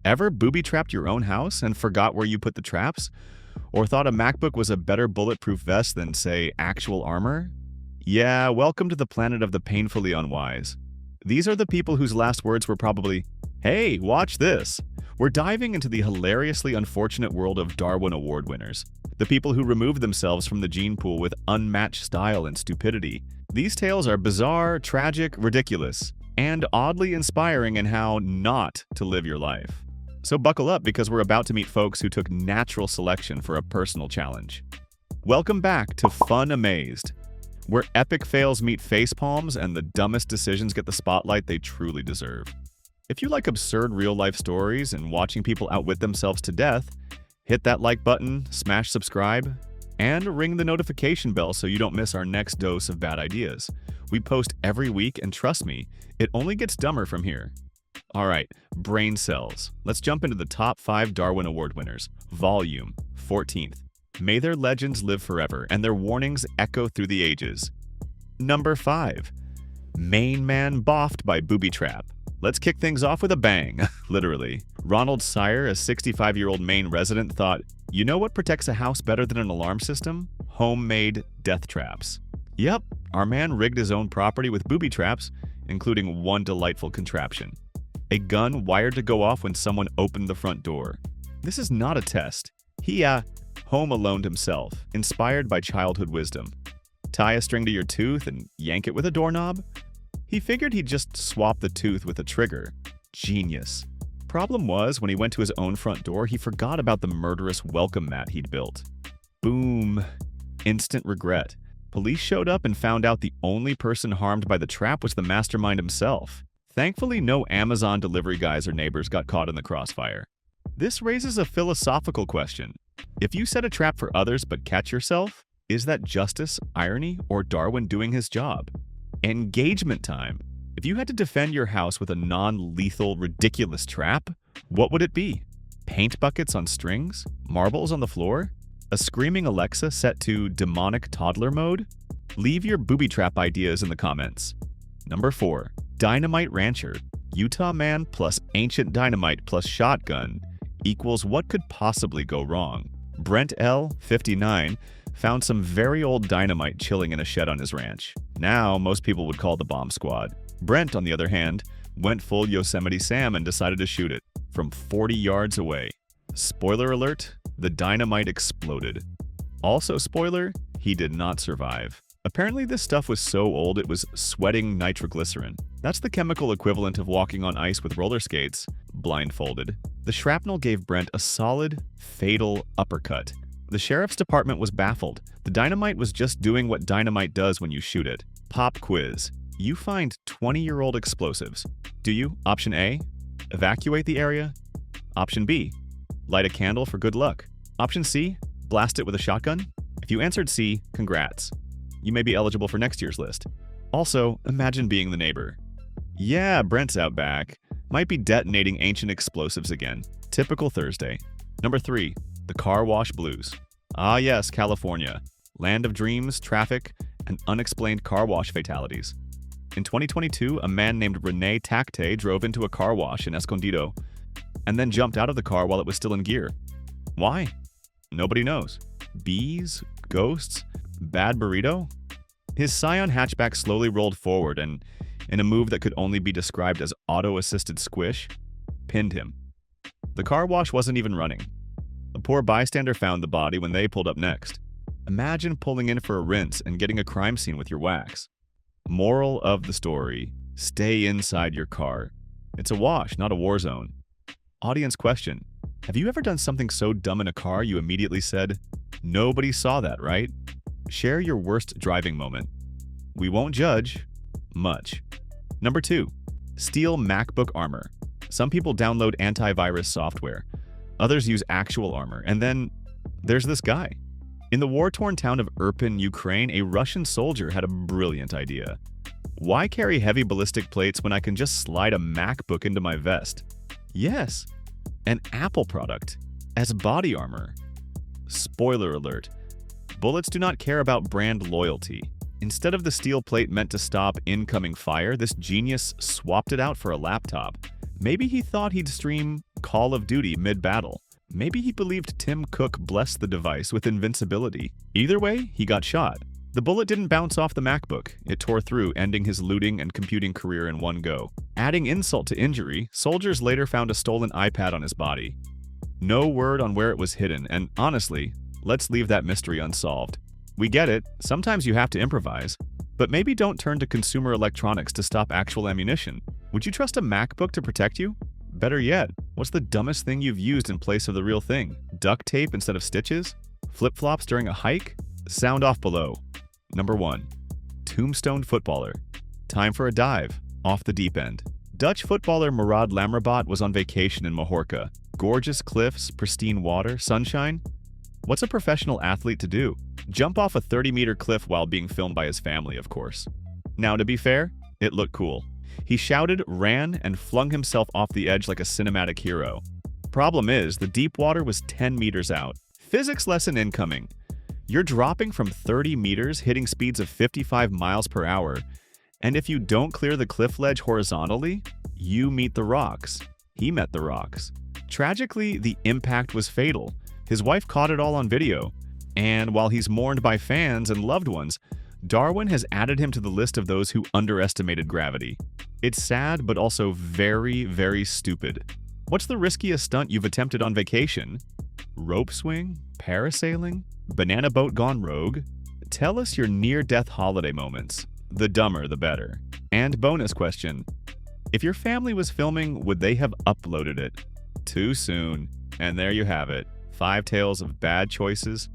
Ever booby-trapped your own house and forgot where you put the traps? Or thought a MacBook was a better bulletproof vest than, say, actual armor? Yeah, welcome to the planet of the painfully unwise. These are the people whose last words were probably, "Hey, watch this." We're diving into the hilariously unfortunate world of Darwin Award winners. The people who removed themselves from the gene pool with unmatched style and stupidity. These tales are bizarre, tragic, ridiculous, and oddly inspiring in how not to live your life. So buckle up because we're about to meet folks who took natural selection for a personal challenge. Welcome back to Fun Amazed, where epic fails meet facepalms and the dumbest decisions get the spotlight they truly deserve. If you like absurd real-life stories and watching people outwit themselves to death, hit that like button, smash subscribe, and ring the notification bell so you don't miss our next dose of bad ideas. We post every week, and trust me, it only gets dumber from here. Alright, brain cells. Let's jump into the top 5 Darwin Award winners. Volume 14th. May their legends live forever and their warnings echo through the ages. Number 5. Maine Man Boffed by Booby-Trap. Let's kick things off with a bang, literally. Ronald Sire, a 65-year-old Maine resident, thought, you know what protects a house better than an alarm system? Homemade death traps. Yep, our man rigged his own property with booby traps, including one delightful contraption. A gun wired to go off when someone opened the front door. This is not a test. He, home aloned himself, inspired by childhood wisdom. Tie a string to your tooth and yank it with a doorknob? He figured he'd just swap the tooth with a trigger. Genius. Problem was, when he went to his own front door, he forgot about the murderous welcome mat he'd built. Boom. Instant regret. Police showed up and found out the only person harmed by the trap was the mastermind himself. Thankfully, no Amazon delivery guys or neighbors got caught in the crossfire. This raises a philosophical question. If you set a trap for others but catch yourself, is that justice, irony, or Darwin doing his job? Engagement time. If you had to defend your house with a non-lethal, ridiculous trap, what would it be? Paint buckets on strings? Marbles on the floor? A screaming Alexa set to demonic toddler mode? Leave your booby-trap ideas in the comments. Number 4. Dynamite Rancher. Utah man plus ancient dynamite plus shotgun equals what could possibly go wrong. Brent L., 59, found some very old dynamite chilling in a shed on his ranch. Now, most people would call the bomb squad. Brent, on the other hand, went full Yosemite Sam and decided to shoot it from 40 yards away. Spoiler alert, the dynamite exploded. Also spoiler, he did not survive. Apparently this stuff was so old it was sweating nitroglycerin. That's the chemical equivalent of walking on ice with roller skates, blindfolded. The shrapnel gave Brent a solid, fatal uppercut. The sheriff's department was baffled. The dynamite was just doing what dynamite does when you shoot it. Pop quiz. You find 20-year-old explosives. Do you? Option A, evacuate the area. Option B, light a candle for good luck. Option C, blast it with a shotgun. If you answered C, congrats. You may be eligible for next year's list. Also, imagine being the neighbor. Yeah, Brent's out back. Might be detonating ancient explosives again. Typical Thursday. Number 3, the car wash blues. Ah yes, California. Land of dreams, traffic, and unexplained car wash fatalities. In 2022, a man named Rene Tacte drove into a car wash in Escondido and then jumped out of the car while it was still in gear. Why? Nobody knows. Bees? Ghosts? Bad burrito? His Scion hatchback slowly rolled forward and, in a move that could only be described as auto-assisted squish, pinned him. The car wash wasn't even running. A poor bystander found the body when they pulled up next. Imagine pulling in for a rinse and getting a crime scene with your wax. Moral of the story: stay inside your car. It's a wash, not a war zone. Audience question: have you ever done something so dumb in a car you immediately said, "Nobody saw that, right?" Share your worst driving moment. We won't judge much. Number 2, steal MacBook armor. Some people download antivirus software. Others use actual armor. And then there's this guy. In the war-torn town of Irpin, Ukraine, a Russian soldier had a brilliant idea. Why carry heavy ballistic plates when I can just slide a MacBook into my vest? Yes, an Apple product as body armor. Spoiler alert. Bullets do not care about brand loyalty. Instead of the steel plate meant to stop incoming fire, this genius swapped it out for a laptop. Maybe he thought he'd stream Call of Duty mid-battle. Maybe he believed Tim Cook blessed the device with invincibility. Either way, he got shot. The bullet didn't bounce off the MacBook. It tore through, ending his looting and computing career in one go. Adding insult to injury, soldiers later found a stolen iPad on his body. No word on where it was hidden, and honestly, let's leave that mystery unsolved. We get it, sometimes you have to improvise, but maybe don't turn to consumer electronics to stop actual ammunition. Would you trust a MacBook to protect you? Better yet, what's the dumbest thing you've used in place of the real thing? Duct tape instead of stitches? Flip-flops during a hike? Sound off below. Number 1. Tombstoned Footballer. Time for a dive. Off the deep end. Dutch footballer Murad Lamrabat was on vacation in Majorca. Gorgeous cliffs, pristine water, sunshine. What's a professional athlete to do? Jump off a 30-meter cliff while being filmed by his family, of course. Now, to be fair, it looked cool. He shouted, ran, and flung himself off the edge like a cinematic hero. Problem is, the deep water was 10 meters out. Physics lesson incoming. You're dropping from 30 meters, hitting speeds of 55 miles per hour, and if you don't clear the cliff ledge horizontally, you meet the rocks. He met the rocks. Tragically, the impact was fatal. His wife caught it all on video, and while he's mourned by fans and loved ones, Darwin has added him to the list of those who underestimated gravity. It's sad, but also very, very stupid. What's the riskiest stunt you've attempted on vacation? Rope swing? Parasailing? Banana boat gone rogue? Tell us your near-death holiday moments. The dumber, the better. And bonus question. If your family was filming, would they have uploaded it? Too soon. And there you have it. 5 tales of bad choices,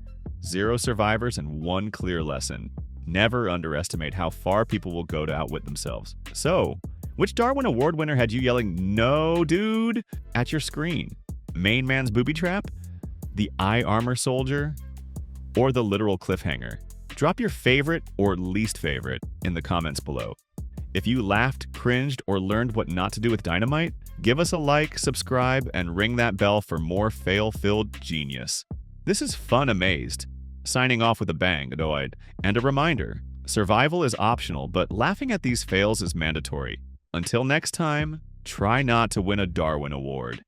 0 survivors, and 1 clear lesson. Never underestimate how far people will go to outwit themselves. So, which Darwin Award winner had you yelling, "No, dude," at your screen? Maine man's booby-trap? The eye armor soldier? Or the literal cliffhanger? Drop your favorite or least favorite in the comments below. If you laughed, cringed, or learned what not to do with Dynamite, give us a like, subscribe, and ring that bell for more fail-filled genius. This is Fun Amazed, signing off with a bang, and a reminder, survival is optional, but laughing at these fails is mandatory. Until next time, try not to win a Darwin Award.